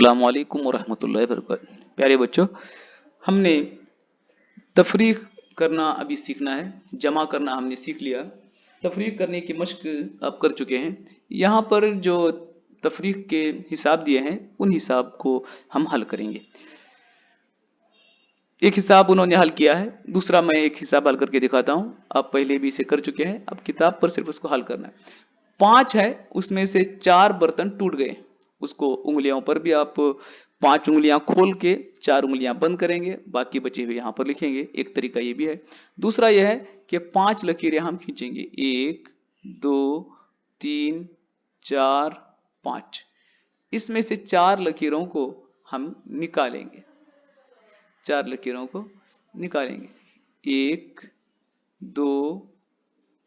अस्सलामु अलैकुम वरहमतुल्लाहि वबरकातुहू। प्यारे बच्चों, हमने तफरीक करना अभी सीखना है। जमा करना हमने सीख लिया, तफरीक करने की मश्क आप कर चुके हैं। यहाँ पर जो तफरीक के हिसाब दिए हैं उन हिसाब को हम हल करेंगे। एक हिसाब उन्होंने हल किया है, दूसरा मैं एक हिसाब हल करके दिखाता हूँ। आप पहले भी इसे कर चुके हैं, अब किताब पर सिर्फ उसको हल करना है। 5 है, उसमें से 4 बर्तन टूट गए। उसको उंगलियों पर भी आप 5 उंगलियां खोल के 4 उंगलियां बंद करेंगे, बाकी बचे हुए यहां पर लिखेंगे। एक तरीका ये भी है। दूसरा यह है कि 5 लकीरें हम खींचेंगे, 1 2 3 4 5। इसमें से 4 लकीरों को हम निकालेंगे, 4 लकीरों को निकालेंगे। 1 2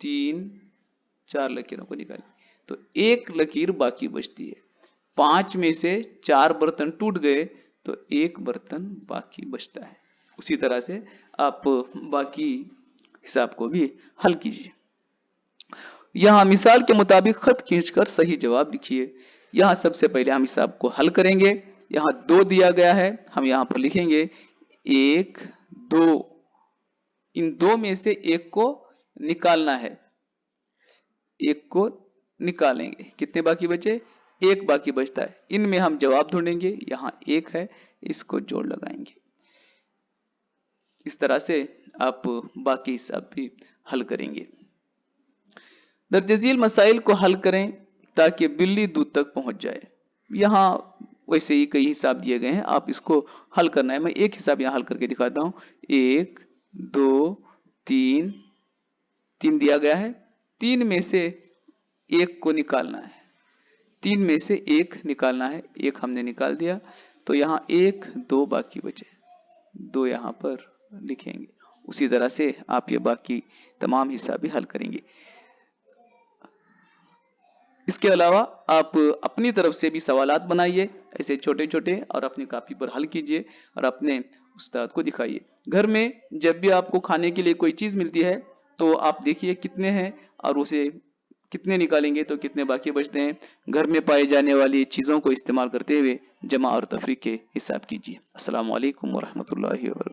3 4 लकीरों को निकालेंगे तो एक लकीर बाकी बचती है। 5 में से 4 बर्तन टूट गए तो एक बर्तन बाकी बचता है। उसी तरह से आप बाकी हिसाब को भी हल कीजिए। यहां मिसाल के मुताबिक खत खींचकर सही जवाब लिखिए। यहां सबसे पहले हम हिसाब को हल करेंगे। यहां 2 दिया गया है, हम यहां पर लिखेंगे 1 2। इन 2 में से एक को निकालना है, एक को निकालेंगे। कितने बाकी बचे? एक बाकी बचता है। इनमें हम जवाब ढूंढेंगे। यहां 1 है, इसको जोड़ लगाएंगे। इस तरह से आप बाकी हिसाब भी हल करेंगे। दर्ज झील मसाइल को हल करें ताकि बिल्ली दूध तक पहुंच जाए। यहां वैसे ही कई हिसाब दिए गए हैं, आप इसको हल करना है। मैं एक हिसाब यहां हल करके दिखाता हूं। 1 2 3 3 दिया गया है। 3 में से एक को निकालना है, 3 में से एक निकालना है। एक हमने निकाल दिया तो यहां 1 2 बाकी बचे, 2 यहां पर लिखेंगे। उसी तरह से आप ये बाकी तमाम हिसाब भी हल करेंगे। इसके अलावा आप अपनी तरफ से भी सवालात बनाइए ऐसे छोटे छोटे, और अपनी कॉपी पर हल कीजिए और अपने उस्ताद को दिखाइए। घर में जब भी आपको खाने के लिए कोई चीज मिलती है तो आप देखिए कितने हैं और उसे कितने निकालेंगे तो कितने बाकी बचते हैं। घर में पाई जाने वाली चीजों को इस्तेमाल करते हुए जमा और तफरीक के हिसाब कीजिए। अस्सलाम वालेकुम वरहमतुल्लाहि वबरकातुहू।